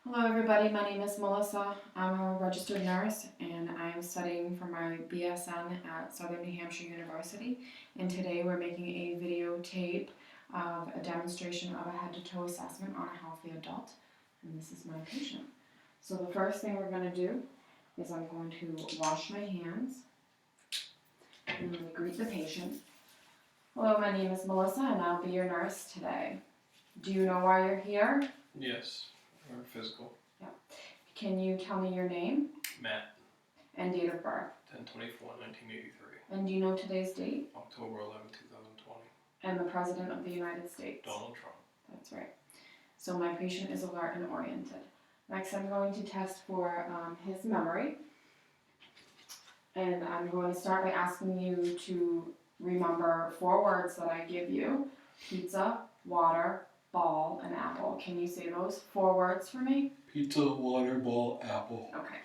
Hello everybody, my name is Melissa. I'm a registered nurse and I'm studying for my BSN at Southern New Hampshire University. And today we're making a videotape of a demonstration of a head-to-toe assessment on a healthy adult. And this is my patient. So the first thing we're going to do is I'm going to wash my hands and then greet the patient. Hello, my name is Melissa and I'll be your nurse today. Do you know why you're here? Yes, or physical. Can you tell me your name Matt, and date of birth? 10/24/1983, And do you know today's date? October 11, 2020. And the President of the United States? Donald Trump. That's right. So my patient is alert and oriented. Next I'm going to test for his memory. And I'm going to start by asking you to remember 4 words that I give you. Pizza, water, ball, and apple. Can you say those 4 words for me? Pizza, water, ball, apple. Okay.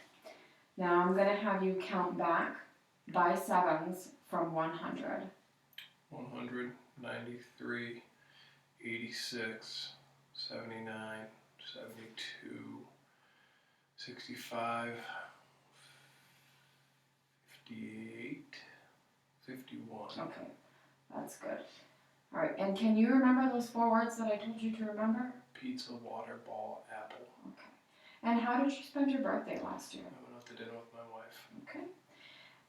Now I'm going to have you count back by sevens from 100. 100, 93, 86, 79, 72, 65, 58, 51. Okay, that's good. All right, and can you remember those 4 words that I told you to remember? Pizza, water, ball, apple. Okay. And how did you spend your birthday last year? I went out to dinner with my wife. Okay.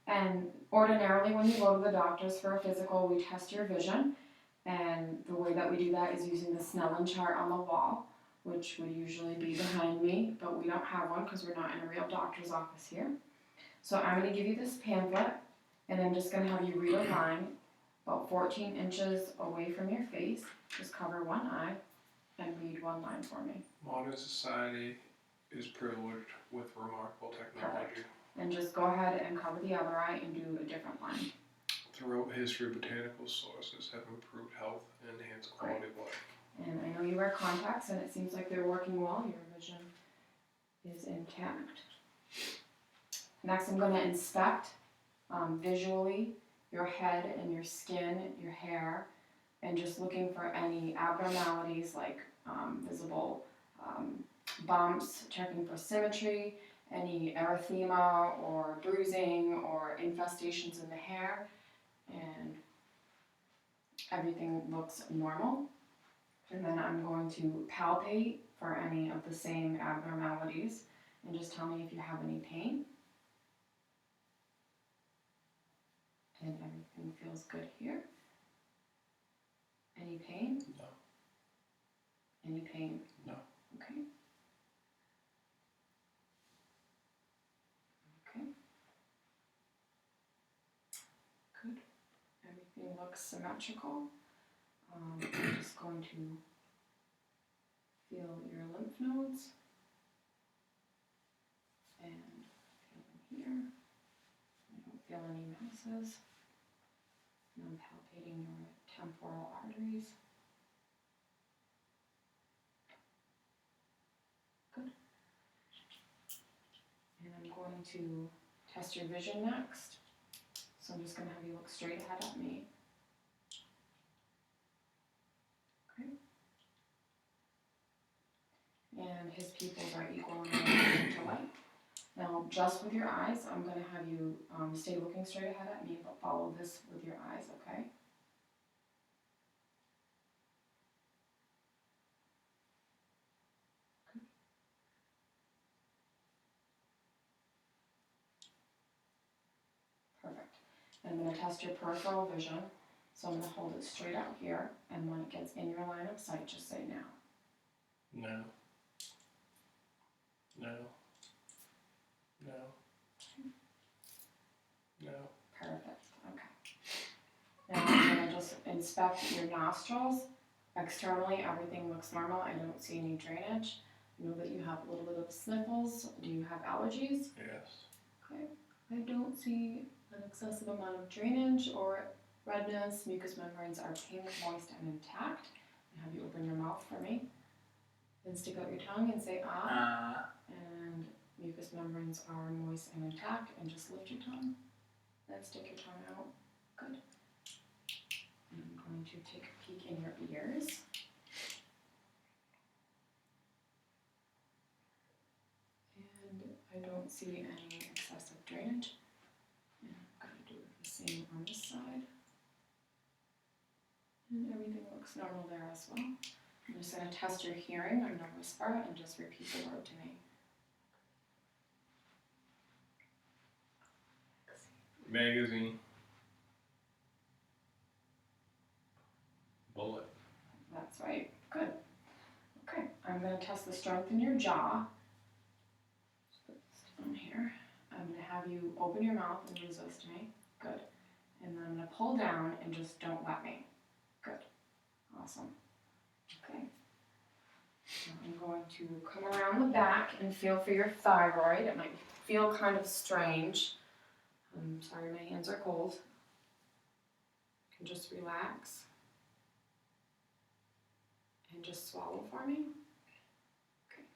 And ordinarily when you go to the doctors for a physical, we test your vision. And the way that we do that is using the Snellen chart on the wall, which would usually be behind me, but we don't have one because we're not in a real doctor's office here. So I'm going to give you this pamphlet, and I'm just going to have you read a line about 14 inches away from your face. Just cover one eye and read one line for me. Modern society is privileged with remarkable technology. Perfect. And just go ahead and cover the other eye and do a different line. Throughout history, botanical sources have improved health and enhanced quality of life. And I know you wear contacts and it seems like they're working well. Your vision is intact. Next I'm going to inspect visually your head and your skin, your hair, and just looking for any abnormalities like visible bumps, checking for symmetry, any erythema or bruising or infestations in the hair, and everything looks normal. And then I'm going to palpate for any of the same abnormalities and just tell me if you have any pain. And everything feels good here. Any pain? No. Any pain? No. Okay. Okay. Good. Everything looks symmetrical. I'm just going to feel your lymph nodes and feel them here. I don't feel any masses. And I'm palpating your temporal arteries. Good. And I'm going to test your vision next. So I'm just going to have you look straight ahead at me. Okay. And his pupils are equal in relation to light. Now, just with your eyes, I'm going to have you stay looking straight ahead at me, but follow this with your eyes, okay? Perfect. And I'm going to test your peripheral vision. So I'm going to hold it straight out here, and when it gets in your line of sight, just say now. No. No. No. No. Perfect. Okay. Now I'm going to just inspect your nostrils. Externally, everything looks normal. I don't see any drainage. I know that you have a little bit of sniffles. Do you have allergies? Yes. Okay. I don't see an excessive amount of drainage or redness. Mucous membranes are pink, moist, and intact. I have you open your mouth for me. Then stick out your tongue and say ah. And mucous membranes are moist and intact. And just lift your tongue. Then stick your tongue out. Good. And I'm going to take a peek in your ears. I don't see any excessive drainage. And I'm going to do the same on this side. And everything looks normal there as well. I'm just going to test your hearing. I'm going to whisper and just repeat the word to me. Magazine. Bullet. That's right. Good. Okay, I'm going to test the strength in your jaw. Just put this down here. I'm going to have you open your mouth and resist me. Good. And then I'm going to pull down and just don't let me. Good. Awesome. Okay. Now I'm going to come around the back and feel for your thyroid. It might feel kind of strange. I'm sorry, my hands are cold. You can just relax. And just swallow for me. Okay.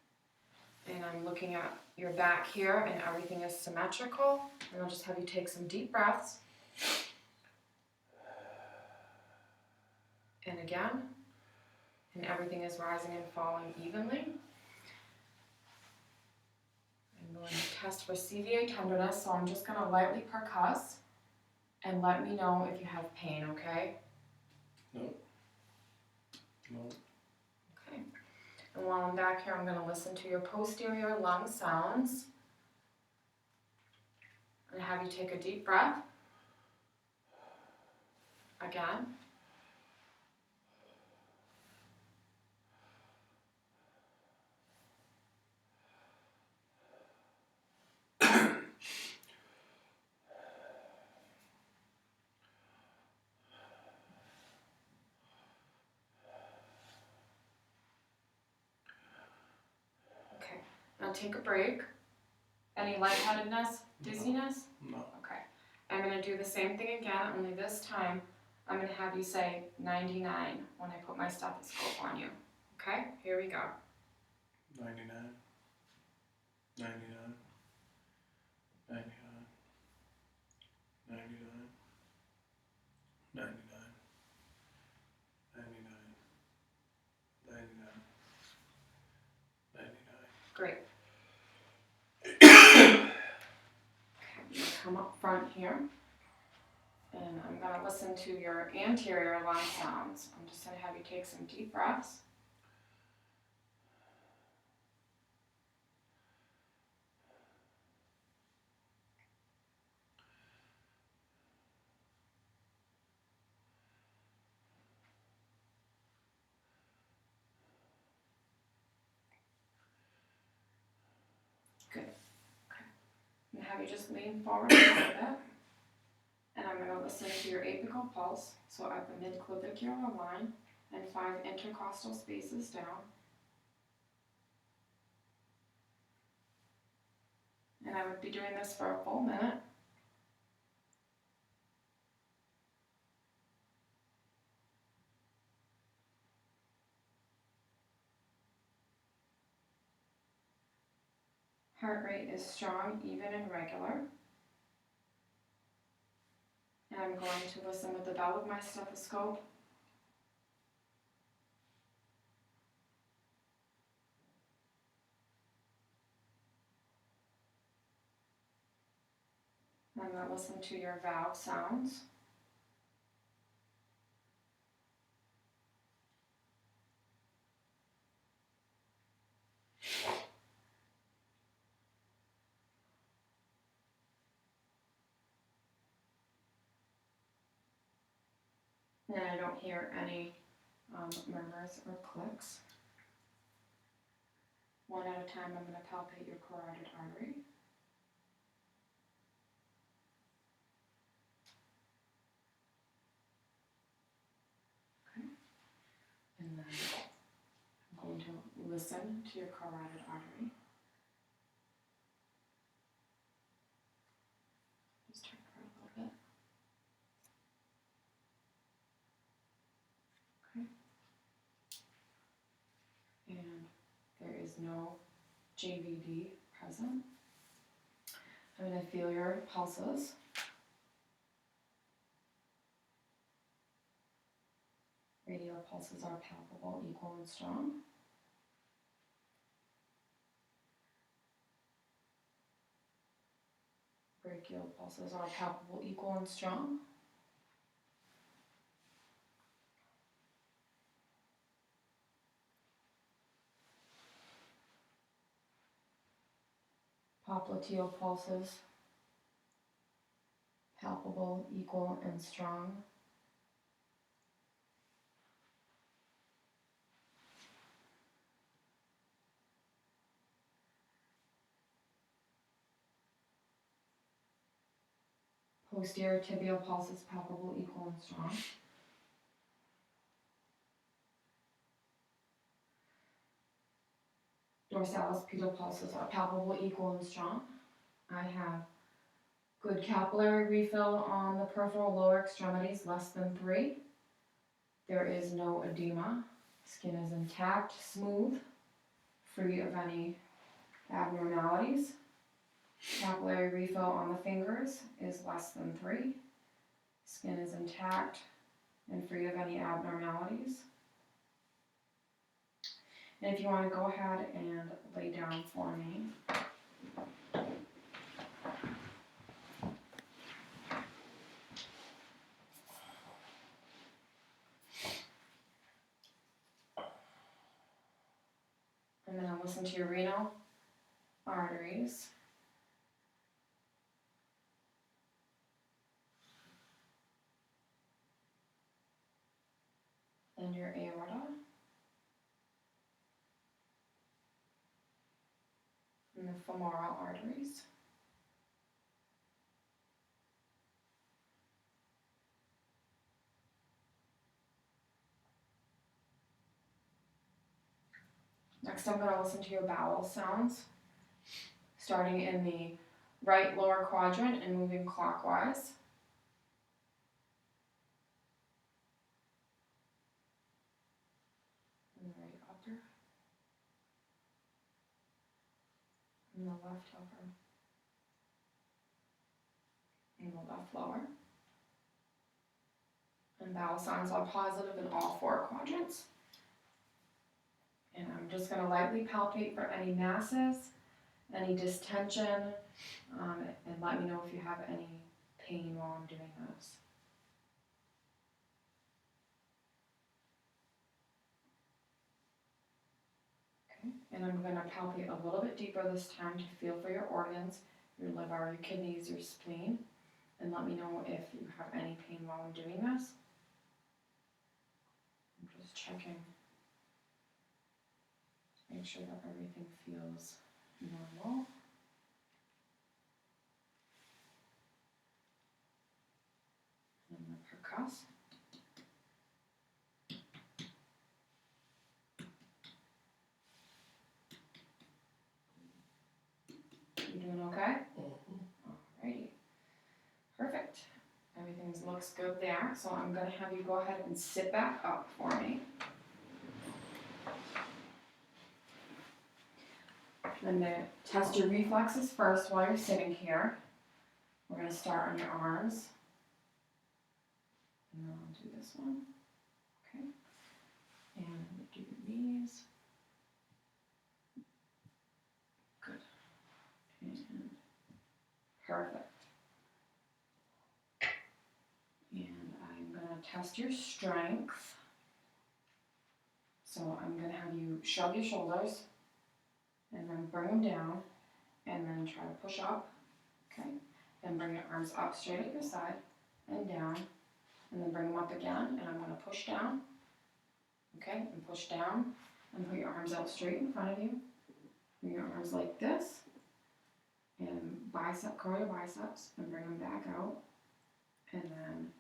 And I'm looking at your back here and everything is symmetrical. And I'll just have you take some deep breaths. And again. And everything is rising and falling evenly. I'm going to test for CVA tenderness, so I'm just going to lightly percuss and let me know if you have pain, okay? No. No. Okay. And while I'm back here, I'm going to listen to your posterior lung sounds. And have you take a deep breath. Again. Okay. Now take a break. Any lightheadedness, dizziness? No. Okay. I'm going to do the same thing again, only this time I'm going to have you say 99 when I put my stethoscope on you. Okay? Here we go. 99. 99. 99. 99. 99. 99. 99. 99. Great. Okay, I'm going to come up front here. And I'm going to listen to your anterior lung sounds. I'm just going to have you take some deep breaths. Good. Okay. I'm going to have you just lean forward a little bit. And I'm going to listen to your apical pulse, so at the midclavicular line and 5 intercostal spaces down. And I would be doing this for a full minute. Heart rate is strong, even, and regular. And I'm going to listen with the bell of my stethoscope. I'm going to listen to your valve sounds. And I don't hear any murmurs or clicks. One at a time, I'm going to palpate your carotid artery. Okay. And then I'm going to listen to your carotid artery. Just turn it around a little bit. Okay. And there is no JVD present. I'm going to feel your pulses. Radial pulses are palpable, equal, and strong. Brachial pulses are palpable, equal, and strong. Popliteal pulses, palpable, equal, and strong. Posterior tibial pulses, palpable, equal, and strong. Dorsalis pedal pulses are palpable, equal, and strong. I have good capillary refill on the peripheral lower extremities, less than 3. There is no edema. Skin is intact, smooth, free of any abnormalities. Capillary refill on the fingers is less than 3. Skin is intact and free of any abnormalities. And if you want to go ahead and lay down for me. And then I'll listen to your renal arteries. And your aorta. And the femoral arteries. Next, I'm going to listen to your bowel sounds, starting in the right lower quadrant and moving clockwise. And the right upper. And the left upper. And the left lower. And bowel sounds are positive in all 4 quadrants. And I'm just going to lightly palpate for any masses, any distension, and let me know if you have any pain while I'm doing this. Okay, and I'm going to palpate a little bit deeper this time to feel for your organs, your liver, your kidneys, your spleen, and let me know if you have any pain while I'm doing this. I'm just checking. Make sure that everything feels normal. And the percuss. You doing okay? Alrighty. Perfect. Everything looks good there. So I'm going to have you go ahead and sit back up for me. I'm going to test your reflexes first while you're sitting here. We're going to start on your arms. And then I'll do this one. Okay. And do your knees. Good. And perfect. And I'm going to test your strength. So I'm going to have you shrug your shoulders. And then bring them down, and then try to push up, okay? Then bring your arms up straight at your side, and down, and then bring them up again, and I'm going to push down, okay? And push down, and put your arms out straight in front of you. Bring your arms like this, and curl your biceps, and bring them back out, and then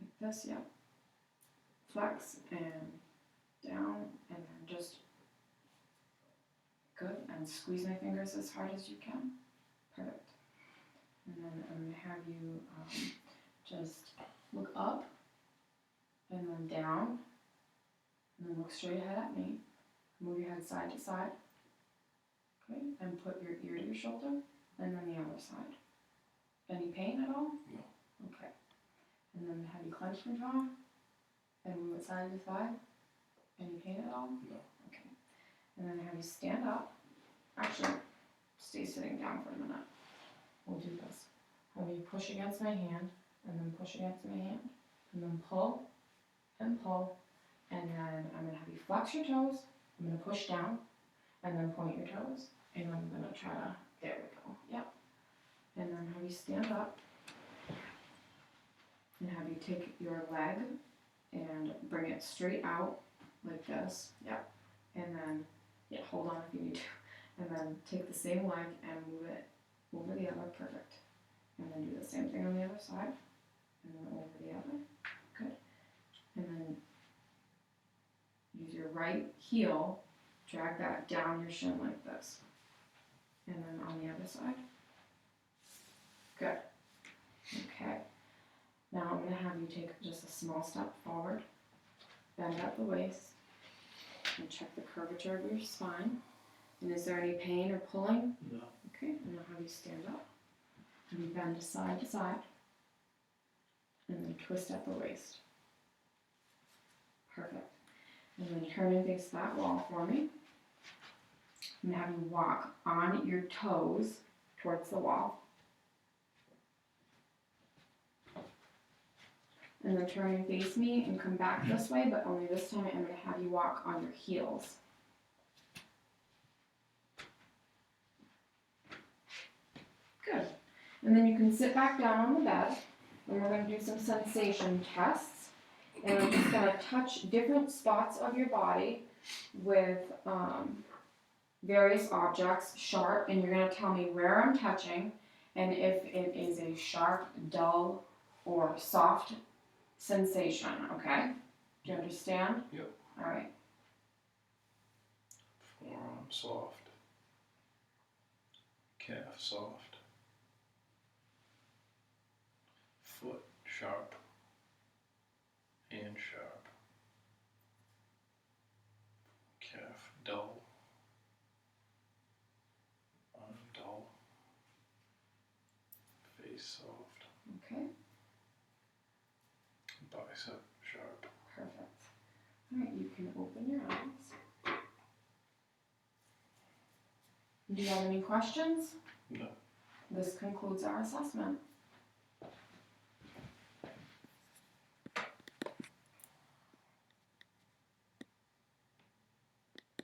like this, yep. Flex, and down, and then just good, and squeeze my fingers as hard as you can. Perfect. And then I'm going to have you just look up, and then down, and then look straight ahead at me. Move your head side to side. Okay, and put your ear to your shoulder, and then the other side. Any pain at all? No. Okay. And then have you clench your jaw, and move it side to side. Any pain at all? No. Okay. And then have you stand up. Actually, stay sitting down for a minute. we'll do this. Have you push against my hand, and then push against my hand, and then pull, and pull, and then I'm gonna have you flex your toes, I'm gonna push down, and then point your toes, and I'm gonna try to, there we go, yep. And then have you stand up, and have you take your leg and bring it straight out like this, yep. And then, yeah, hold on if you need to. And then take the same leg and move it over the other, perfect. And then do the same thing on the other side, and then over the other, good. And then use your right heel, drag that down your shin like this. And then on the other side, good. Okay, now I'm gonna have you take just a small step forward, bend at the waist, and check the curvature of your spine. And is there any pain or pulling? No. Okay, and I'll have you stand up. Have you bend side to side. And then twist at the waist. Perfect. And then turn and face that wall for me. And have you walk on your toes towards the wall. And then turn and face me and come back this way, but only this time I'm going to have you walk on your heels. Good. And then you can sit back down on the bed, and we're going to do some sensation tests. And I'm just going to touch different spots of your body with various objects, sharp, and you're going to tell me where I'm touching, and if it is a sharp, dull, or soft sensation, okay? Do you understand? Yep. All right. Forearm soft. Calf soft. Foot sharp. Hand sharp. Calf dull. Arm dull. Face soft. Okay, Bicep sharp. perfect. All right, you can open your eyes. Do you have any questions? No. This concludes our assessment.